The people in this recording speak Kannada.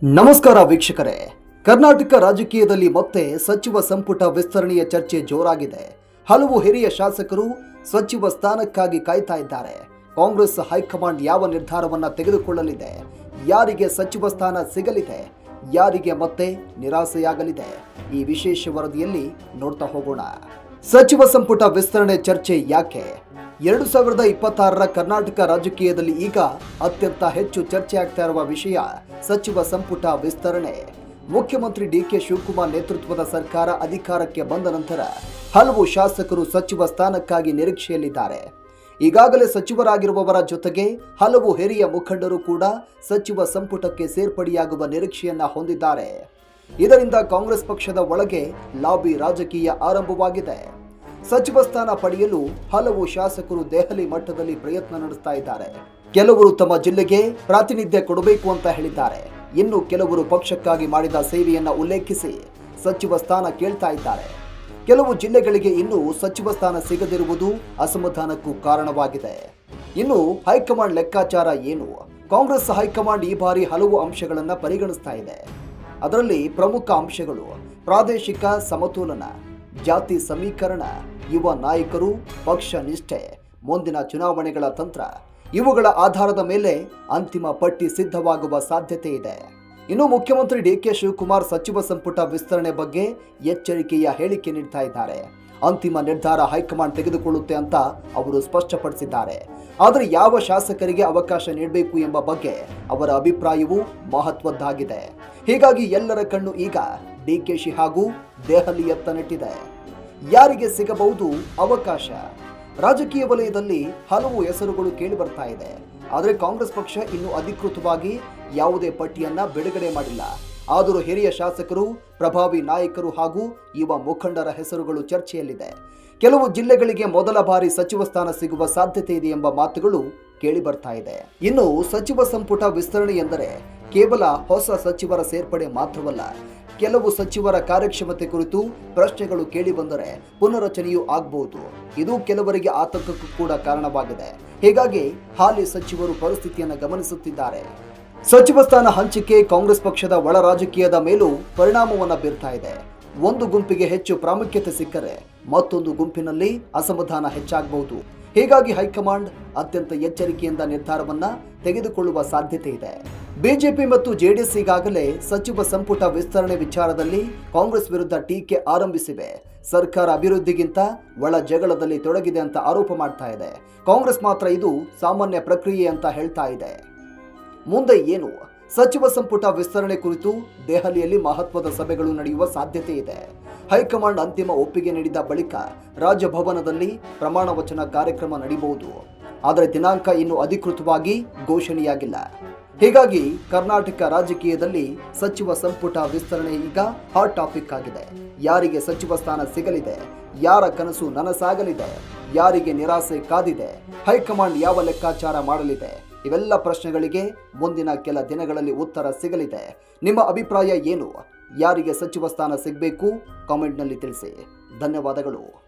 ನಮಸ್ಕಾರ ವೀಕ್ಷಕರೇ. ಕರ್ನಾಟಕ ರಾಜಕೀಯದಲ್ಲಿ ಮತ್ತೆ ಸಚಿವ ಸಂಪುಟ ವಿಸ್ತರಣೆಯ ಚರ್ಚೆ ಜೋರಾಗಿದೆ. ಹಲವು ಹಿರಿಯ ಶಾಸಕರು ಸಚಿವ ಸ್ಥಾನಕ್ಕಾಗಿ ಕಾಯ್ತಾ ಇದ್ದಾರೆ. ಕಾಂಗ್ರೆಸ್ ಹೈಕಮಾಂಡ್ ಯಾವ ನಿರ್ಧಾರವನ್ನ ತೆಗೆದುಕೊಳ್ಳಲಿದೆ, ಯಾರಿಗೆ ಸಚಿವ ಸ್ಥಾನ ಸಿಗಲಿದೆ, ಯಾರಿಗೆ ಮತ್ತೆ ನಿರಾಸೆಯಾಗಲಿದೆ, ಈ ವಿಶೇಷ ವರದಿಯಲ್ಲಿ ನೋಡ್ತಾ ಹೋಗೋಣ. ಸಚಿವ ಸಂಪುಟ ವಿಸ್ತರಣೆ ಚರ್ಚೆ ಯಾಕೆ? 2026ರ ಕರ್ನಾಟಕ ರಾಜಕೀಯದಲ್ಲಿ ಈಗ ಅತ್ಯಂತ ಹೆಚ್ಚು ಚರ್ಚೆ ಆಗ್ತಾ ಇರುವ ವಿಷಯ ಸಚಿವ ಸಂಪುಟ ವಿಸ್ತರಣೆ. ಮುಖ್ಯಮಂತ್ರಿ ಡಿ.ಕೆ. ಶಿವಕುಮಾರ್ ನೇತೃತ್ವದ ಸರ್ಕಾರ ಅಧಿಕಾರಕ್ಕೆ ಬಂದ ನಂತರ ಹಲವು ಶಾಸಕರು ಸಚಿವ ಸ್ಥಾನಕ್ಕಾಗಿ ನಿರೀಕ್ಷೆಯಲ್ಲಿದ್ದಾರೆ. ಈಗಾಗಲೇ ಸಚಿವರಾಗಿರುವವರ ಜೊತೆಗೆ ಹಲವು ಹಿರಿಯ ಮುಖಂಡರು ಕೂಡ ಸಚಿವ ಸಂಪುಟಕ್ಕೆ ಸೇರ್ಪಡೆಯಾಗುವ ನಿರೀಕ್ಷೆಯನ್ನ ಹೊಂದಿದ್ದಾರೆ. ಇದರಿಂದ ಕಾಂಗ್ರೆಸ್ ಪಕ್ಷದ ಒಳಗೆ ಲಾಬಿ ರಾಜಕೀಯ ಆರಂಭವಾಗಿದೆ. ಸಚಿವ ಸ್ಥಾನ ಪಡೆಯಲು ಹಲವು ಶಾಸಕರು ದೆಹಲಿ ಮಟ್ಟದಲ್ಲಿ ಪ್ರಯತ್ನ ನಡೆಸ್ತಾ ಇದ್ದಾರೆ. ಕೆಲವರು ತಮ್ಮ ಜಿಲ್ಲೆಗೆ ಪ್ರಾತಿನಿಧ್ಯ ಕೊಡಬೇಕು ಅಂತ ಹೇಳಿದ್ದಾರೆ. ಇನ್ನು ಕೆಲವರು ಪಕ್ಷಕ್ಕಾಗಿ ಮಾಡಿದ ಸೇವೆಯನ್ನ ಉಲ್ಲೇಖಿಸಿ ಸಚಿವ ಸ್ಥಾನ ಕೇಳ್ತಾ ಇದ್ದಾರೆ. ಕೆಲವು ಜಿಲ್ಲೆಗಳಿಗೆ ಇನ್ನೂ ಸಚಿವ ಸ್ಥಾನ ಸಿಗದಿರುವುದು ಅಸಮಾಧಾನಕ್ಕೂ ಕಾರಣವಾಗಿದೆ. ಇನ್ನು ಹೈಕಮಾಂಡ್ ಲೆಕ್ಕಾಚಾರ ಏನು? ಕಾಂಗ್ರೆಸ್ ಹೈಕಮಾಂಡ್ ಈ ಬಾರಿ ಹಲವು ಅಂಶಗಳನ್ನ ಪರಿಗಣಿಸ್ತಾ ಇದೆ. ಅದರಲ್ಲಿ ಪ್ರಮುಖ ಅಂಶಗಳು ಪ್ರಾದೇಶಿಕ ಸಮತೋಲನ, ಜಾತಿ ಸಮೀಕರಣ, ಯುವ ನಾಯಕರು, ಪಕ್ಷ ನಿಷ್ಠೆ, ಮುಂದಿನ ಚುನಾವಣೆಗಳ ತಂತ್ರ. ಇವುಗಳ ಆಧಾರದ ಮೇಲೆ ಅಂತಿಮ ಪಟ್ಟಿ ಸಿದ್ಧವಾಗುವ ಸಾಧ್ಯತೆ ಇದೆ. ಇನ್ನು ಮುಖ್ಯಮಂತ್ರಿ ಡಿ.ಕೆ. ಶಿವಕುಮಾರ್ ಸಚಿವ ಸಂಪುಟ ವಿಸ್ತರಣೆ ಬಗ್ಗೆ ಎಚ್ಚರಿಕೆಯ ಹೇಳಿಕೆ ನೀಡ್ತಾ ಇದ್ದಾರೆ. ಅಂತಿಮ ನಿರ್ಧಾರ ಹೈಕಮಾಂಡ್ ತೆಗೆದುಕೊಳ್ಳುತ್ತೆ ಅಂತ ಅವರು ಸ್ಪಷ್ಟಪಡಿಸಿದ್ದಾರೆ. ಆದರೆ ಯಾವ ಶಾಸಕರಿಗೆ ಅವಕಾಶ ನೀಡಬೇಕು ಎಂಬ ಬಗ್ಗೆ ಅವರ ಅಭಿಪ್ರಾಯವು ಮಹತ್ವದ್ದಾಗಿದೆ. ಹೀಗಾಗಿ ಎಲ್ಲರ ಕಣ್ಣು ಈಗ ಡಿ.ಕೆ.ಶಿ ಹಾಗೂ ದೆಹಲಿಯತ್ತ ನೆಟ್ಟಿದೆ. ಯಾರಿಗೆ ಸಿಗಬಹುದು ಅವಕಾಶ? ರಾಜಕೀಯ ವಲಯದಲ್ಲಿ ಹಲವು ಹೆಸರುಗಳು ಕೇಳಿ ಬರ್ತಾ ಇದೆ. ಆದರೆ ಕಾಂಗ್ರೆಸ್ ಪಕ್ಷ ಇನ್ನೂ ಅಧಿಕೃತವಾಗಿ ಯಾವುದೇ ಪಟ್ಟಿಯನ್ನ ಬಿಡುಗಡೆ ಮಾಡಿಲ್ಲ. ಆದರೂ ಹಿರಿಯ ಶಾಸಕರು, ಪ್ರಭಾವಿ ನಾಯಕರು ಹಾಗೂ ಯುವ ಮುಖಂಡರ ಹೆಸರುಗಳು ಚರ್ಚೆಯಲ್ಲಿದೆ. ಕೆಲವು ಜಿಲ್ಲೆಗಳಿಗೆ ಮೊದಲ ಬಾರಿ ಸಚಿವ ಸ್ಥಾನ ಸಿಗುವ ಸಾಧ್ಯತೆ ಇದೆ ಎಂಬ ಮಾತುಗಳು ಕೇಳಿ ಬರ್ತಾ ಇದೆ. ಇನ್ನು ಸಚಿವ ಸಂಪುಟ ವಿಸ್ತರಣೆ ಎಂದರೆ ಕೇವಲ ಹೊಸ ಸಚಿವರ ಸೇರ್ಪಡೆ ಮಾತ್ರವಲ್ಲ. ಕೆಲವು ಸಚಿವರ ಕಾರ್ಯಕ್ಷಮತೆ ಕುರಿತು ಪ್ರಶ್ನೆಗಳು ಕೇಳಿ ಬಂದರೆ ಪುನರಚನೆಯೂ ಆಗಬಹುದು. ಇದು ಕೆಲವರಿಗೆ ಆತಂಕಕ್ಕೂ ಕೂಡ ಕಾರಣವಾಗಿದೆ. ಹೀಗಾಗಿ ಹಾಲಿ ಸಚಿವರು ಪರಿಸ್ಥಿತಿಯನ್ನು ಗಮನಿಸುತ್ತಿದ್ದಾರೆ. ಸಚಿವ ಸ್ಥಾನ ಹಂಚಿಕೆ ಕಾಂಗ್ರೆಸ್ ಪಕ್ಷದ ಒಳ ರಾಜಕೀಯದ ಮೇಲೂ ಪರಿಣಾಮವನ್ನ ಬೀರ್ತಾ ಇದೆ. ಒಂದು ಗುಂಪಿಗೆ ಹೆಚ್ಚು ಪ್ರಾಮುಖ್ಯತೆ ಸಿಕ್ಕರೆ ಮತ್ತೊಂದು ಗುಂಪಿನಲ್ಲಿ ಅಸಮಾಧಾನ ಹೆಚ್ಚಾಗಬಹುದು. ಹೀಗಾಗಿ ಹೈಕಮಾಂಡ್ ಅತ್ಯಂತ ಎಚ್ಚರಿಕೆಯಿಂದ ನಿರ್ಧಾರವನ್ನ ತೆಗೆದುಕೊಳ್ಳುವ ಸಾಧ್ಯತೆ ಇದೆ. ಬಿಜೆಪಿ ಮತ್ತು ಜೆಡಿಎಸ್ ಈಗಾಗಲೇ ಸಚಿವ ಸಂಪುಟ ವಿಸ್ತರಣೆ ವಿಚಾರದಲ್ಲಿ ಕಾಂಗ್ರೆಸ್ ವಿರುದ್ಧ ಟೀಕೆ ಆರಂಭಿಸಿವೆ. ಸರ್ಕಾರ ಅಭಿವೃದ್ಧಿಗಿಂತ ಒಳ ಜಗಳದಲ್ಲಿ ತೊಡಗಿದೆ ಅಂತ ಆರೋಪ ಮಾಡ್ತಾ ಇದೆ. ಕಾಂಗ್ರೆಸ್ ಮಾತ್ರ ಇದು ಸಾಮಾನ್ಯ ಪ್ರಕ್ರಿಯೆ ಅಂತ ಹೇಳ್ತಾ ಇದೆ. ಮುಂದೆ ಏನು? ಸಚಿವ ಸಂಪುಟ ವಿಸ್ತರಣೆ ಕುರಿತು ದೆಹಲಿಯಲ್ಲಿ ಮಹತ್ವದ ಸಭೆಗಳು ನಡೆಯುವ ಸಾಧ್ಯತೆ ಇದೆ. ಹೈಕಮಾಂಡ್ ಅಂತಿಮ ಒಪ್ಪಿಗೆ ನೀಡಿದ ಬಳಿಕ ರಾಜಭವನದಲ್ಲಿ ಪ್ರಮಾಣ ವಚನ ಕಾರ್ಯಕ್ರಮ ನಡೆಯಬಹುದು. ಆದರೆ ದಿನಾಂಕ ಇನ್ನೂ ಅಧಿಕೃತವಾಗಿ ಘೋಷಣೆಯಾಗಿಲ್ಲ. ಹೀಗಾಗಿ ಕರ್ನಾಟಕ ರಾಜಕೀಯದಲ್ಲಿ ಸಚಿವ ಸಂಪುಟ ವಿಸ್ತರಣೆ ಈಗ ಹಾಟ್ ಟಾಪಿಕ್ ಆಗಿದೆ. ಯಾರಿಗೆ ಸಚಿವ ಸ್ಥಾನ ಸಿಗಲಿದೆ? ಯಾರ ಕನಸು ನನಸಾಗಲಿದೆ? ಯಾರಿಗೆ ನಿರಾಸೆ ಕಾದಿದೆ? ಹೈಕಮಾಂಡ್ ಯಾವ ಲೆಕ್ಕಾಚಾರ ಮಾಡಲಿದೆ? ಇವೆಲ್ಲ ಪ್ರಶ್ನೆಗಳಿಗೆ ಮುಂದಿನ ಕೆಲ ದಿನಗಳಲ್ಲಿ ಉತ್ತರ ಸಿಗಲಿದೆ. ನಿಮ್ಮ ಅಭಿಪ್ರಾಯ ಏನು? ಯಾರಿಗೆ ಸಚಿವ ಸ್ಥಾನ ಸಿಗಬೇಕು? ಕಾಮೆಂಟ್ನಲ್ಲಿ ತಿಳಿಸಿ. ಧನ್ಯವಾದಗಳು.